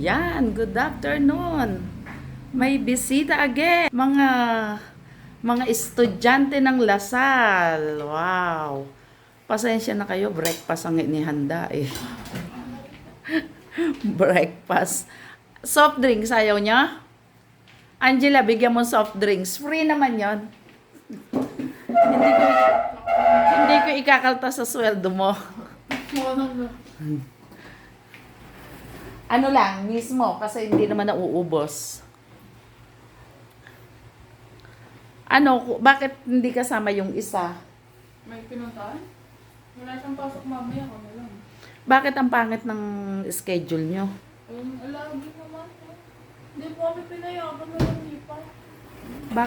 Yan, good afternoon. May bisita again. Mga estudyante ng Lasal. Wow. Pasensya na kayo, breakfast ang inihanda eh. Breakfast. Soft drinks, ayaw niya? Angela, bigyan mo soft drinks. Free naman yon. Hindi ko ikakaltas sa sweldo mo. Ano lang, mismo, kasi hindi naman nauubos. Ano, bakit hindi kasama yung isa? May pinuntahan? Wala siyang pasok mamaya ko na lang. Bakit ang pangit ng schedule nyo? Alagi naman. Hindi po kami pinayagan na lang lipat.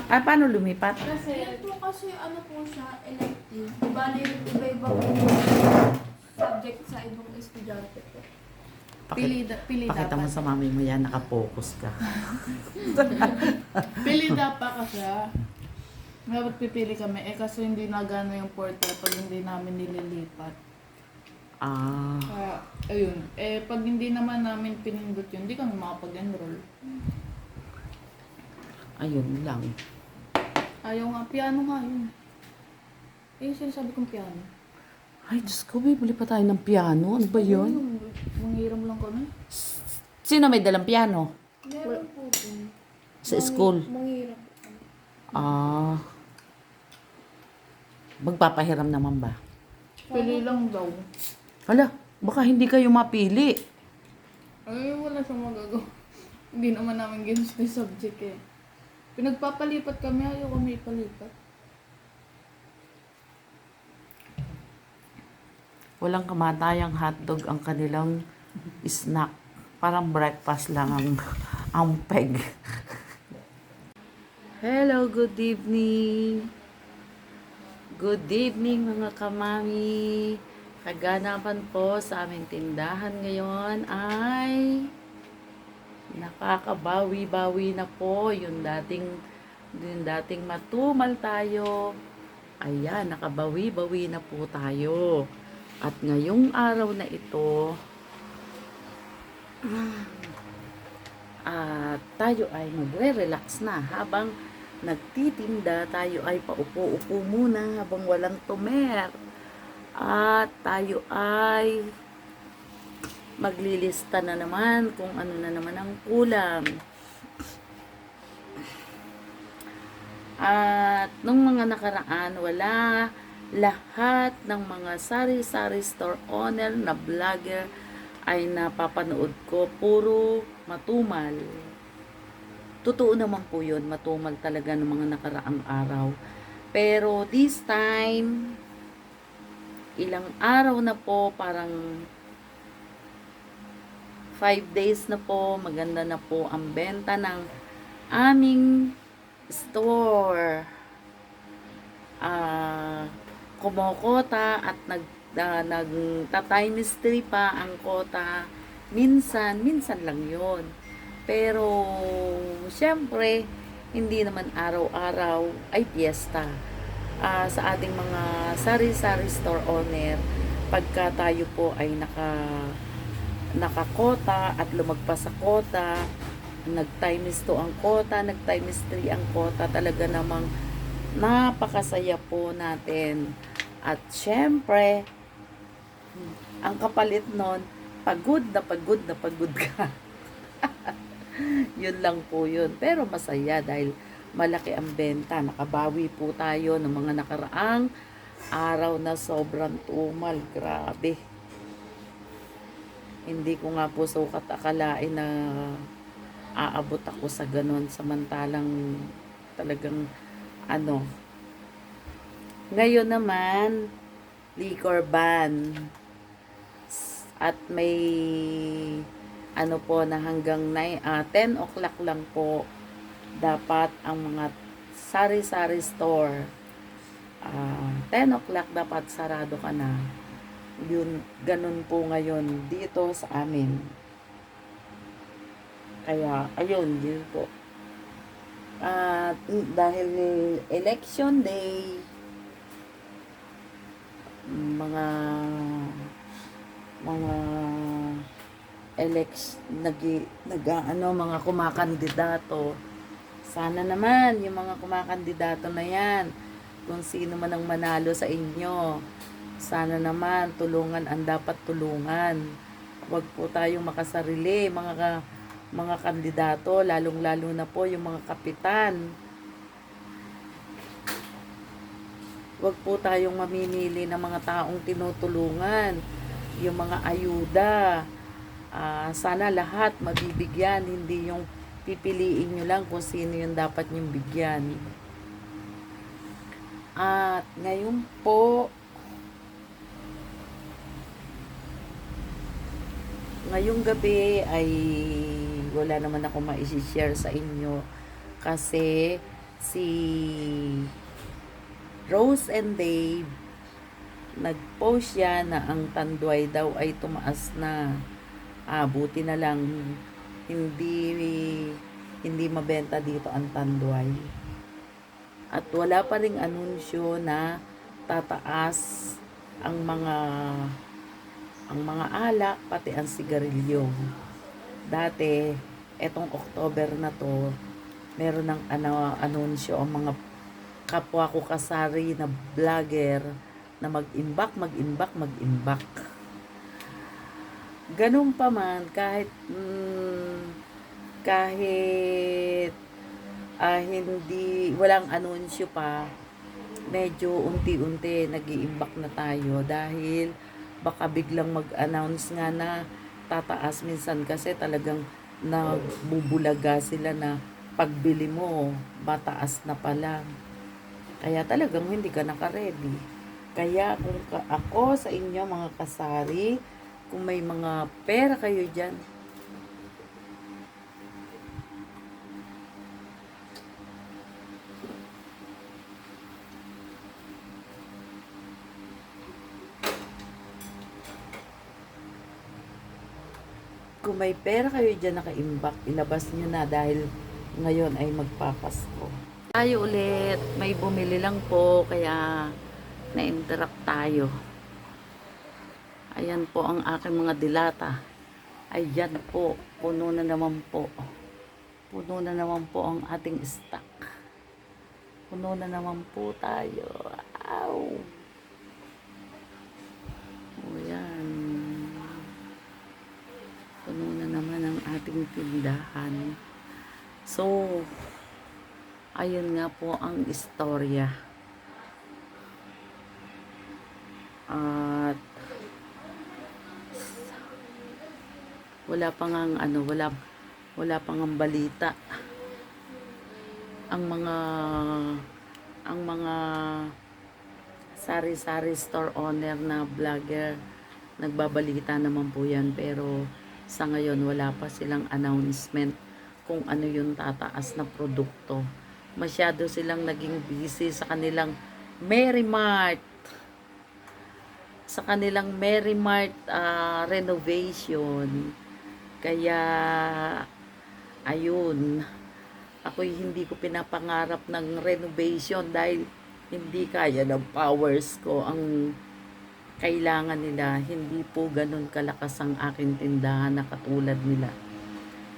Paano lumipat? Yan po kasi ano po siya, elective. Bali, iba-iba po subject sa ibang estudyante po. Pakita mo sa mami mo yan, nakapokus ka. Pilida pa kasi. Dapat pipili kami. Kasi hindi nagana yung portal pag hindi namin nililipat. Ah, Kaya, ayun. Pag hindi naman namin pinindot yun, hindi kami makapag-enroll. ayun lang. Ayaw nga, piano nga yun. Sinasabi kong piano. Ay, Diyos ko, bibili pa tayo ng piano. Ano ba yun? Manghiram lang kami. Sino may dalang piano? Meron po. Sa school? Manghiram. Ah, magpapahiram naman ba? Pili lang daw. Hala, baka hindi kayo mapili. Ay, wala siyang magagawa. Hindi naman namin ginusto yung subject eh. Pinagpapalipat kami, ayaw kami ipalipat. Walang kamatayang hotdog ang kanilang snack. Parang breakfast lang ang peg. Hello, good evening. Good evening mga kamami. Kaganapan po sa aming tindahan ngayon ay nakakabawi-bawi na po yung dating matumal tayo. Ayan, nakabawi-bawi na po tayo. At ngayong araw na ito, tayo ay magre-relax na habang nagtitinda. Tayo ay paupo-upo muna habang walang tumer. At tayo ay maglilista na naman kung ano na naman ang kulang. At nung mga nakaraan, wala lahat ng mga sari-sari store owner na vlogger ay napapanood ko, puro matumal. Totoo naman po yun, matumal talaga ng mga nakaraang araw. Pero this time, ilang araw na po, parang 5 days na po, maganda na po ang benta ng aming store. Kumokota at nagta-times 3 pa ang kota. Minsan lang yon. Pero, syempre, hindi naman araw-araw ay piyesta. Sa ating mga sari-sari store owner, pagka tayo po ay nakakota at lumagpas sa kota, nag-times 2 ang kota, nag-times 3 ang kota, talaga namang napakasaya po natin. At syempre, ang kapalit nun, pagod na pagod ka. Yun lang po yun. Pero masaya dahil malaki ang benta. Nakabawi po tayo ng mga nakaraang araw na sobrang tumal. Grabe. Hindi ko nga po sukat akalain na aabot ako sa ganon. Samantalang talagang ngayon naman, liquor ban. At may po na hanggang 10 o'clock lang po dapat ang mga sari-sari store. 10 o'clock dapat sarado ka na. Yun, ganun po ngayon dito sa amin. Kaya, ayun, yun po. Dahil election day, mga mga kumakandidato. Sana naman yung mga kumakandidato na yan, kung sino man ang manalo sa inyo, sana naman tulungan ang dapat tulungan. Huwag po tayong makasarili, mga kandidato, lalong-lalo na po yung mga kapitan. Huwag po tayong mamimili ng mga taong tinutulungan, yung mga ayuda. Sana lahat mabibigyan, hindi yung pipiliin nyo lang kung sino yung dapat nyong bigyan. At ngayon po, ngayong gabi ay wala naman ako ma-share sa inyo kasi si Rose and Dave nag-post yan na ang tanduay daw ay tumaas na. Buti na lang hindi mabenta dito ang tanduay. At wala pa ring anunsyo na tataas ang mga alak, pati ang sigarilyo. Dati, etong October na to, meron ng anunsyo ang mga kapwa ko kasari na vlogger na mag-imbak. Ganun pa man, kahit walang anunsyo pa, medyo unti-unti nag-iimbak na tayo dahil baka biglang mag-announce nga na tataas. Minsan kasi talagang nagbubulaga sila na pagbili mo, mataas na pala. Kaya talagang hindi ka naka-ready. Kaya kung ako sa inyo mga kasari, kung may mga pera kayo dyan, nakaimbak, ilabas nyo na dahil ngayon ay magpapasko. Tayo ulit, may bumili lang po, kaya na-interact tayo. Ayan po ang aking mga dilata. Ayan po, puno na naman po. Puno na naman po ang ating stock. Puno na naman po tayo. Ow! O yan. Puno na naman ang ating tindahan. So, ayun nga po ang istorya. At wala pang ang balita. Ang mga sari-sari store owner na vlogger, nagbabalita naman po yan, pero sa ngayon wala pa silang announcement kung ano yung tataas na produkto. Masyado silang naging busy sa kanilang Merrimart renovation. Kaya ayun, ako'y hindi ko pinapangarap ng renovation dahil hindi kaya ng powers ko. Ang kailangan nila, hindi po ganun kalakas ang aking tindahan na katulad nila.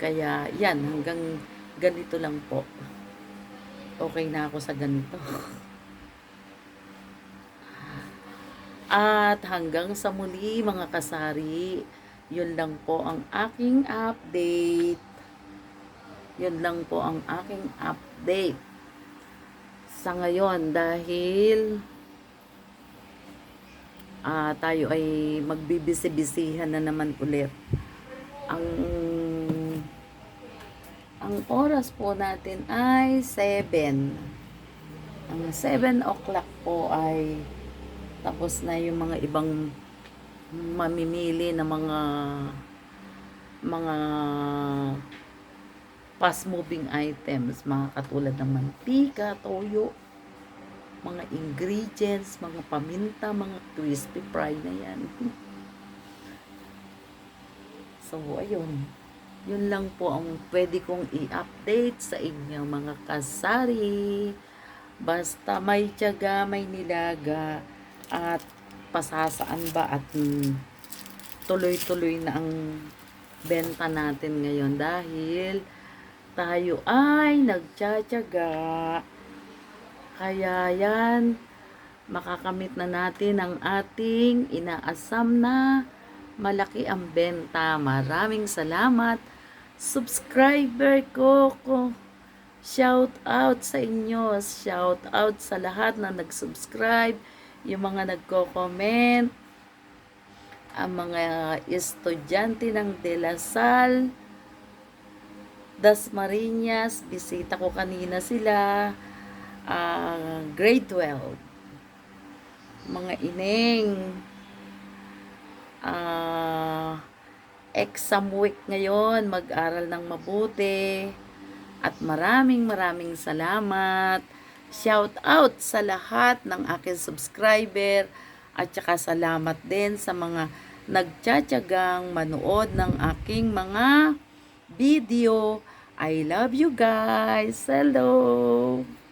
Kaya yan, hanggang ganito lang po. Okay na ako sa ganito. At hanggang sa muli mga kasari, yun lang po ang aking update. Yun lang po ang aking update sa ngayon, dahil tayo ay magbibisi-bisihan na naman ulit. Ang oras po natin ay 7. Ang 7 o'clock po ay tapos na yung mga ibang mamimili na mga fast moving items, mga katulad ng mantika, toyo, mga ingredients, mga paminta, mga crispy fry na yan. So ayun, yun lang po ang pwede kong i-update sa inyo mga kasari. Basta may tiyaga, may nilaga, at pasasaan ba at tuloy-tuloy na ang benta natin ngayon dahil tayo ay nagtsatsaga. Kaya yan, makakamit na natin ang ating inaasam na malaki ang benta. Maraming salamat, subscriber ko. Shout out sa inyo. Shout out sa lahat na nag-subscribe, yung mga nagko-comment, ang mga estudyante ng De La Salle, Dasmariñas, bisita ko kanina sila, grade 12, mga ineng, exam week ngayon, mag-aral ng mabuti, at maraming salamat. Shout out sa lahat ng aking subscriber, at saka salamat din sa mga nagtsatsagang manood ng aking mga video. I love you guys. Hello!